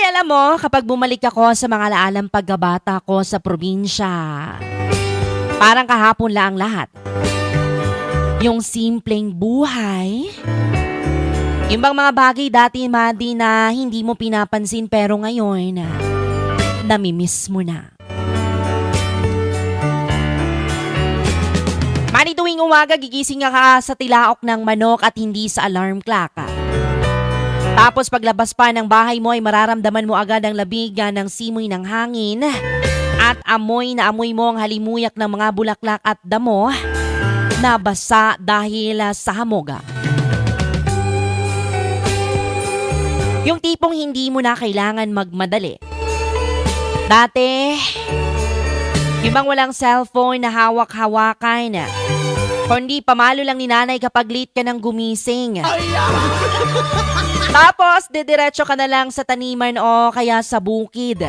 alam mo, kapag bumalik ako sa mga laalang pagkabata ko sa probinsya, parang kahapon lang ang lahat. Yung simpleng buhay, yung bang mga bagay dati, Madi, na hindi mo pinapansin pero ngayon, namimiss mo na. Madi, tuwing umaga, gigising ka sa tilaok ng manok at hindi sa alarm clock. Tapos paglabas pa ng bahay mo ay mararamdaman mo agad ang labigan ng simoy ng hangin at amoy na amoy mo ang halimuyak ng mga bulaklak at damo na basa dahil sa hamoga. Yung tipong hindi mo na kailangan magmadali. Dati, yung bang walang cellphone na hawak-hawakan, kundi pamalo lang ni nanay kapag late ka nang gumising. Tapos, didiretso ka na lang sa taniman o kaya sa bukid.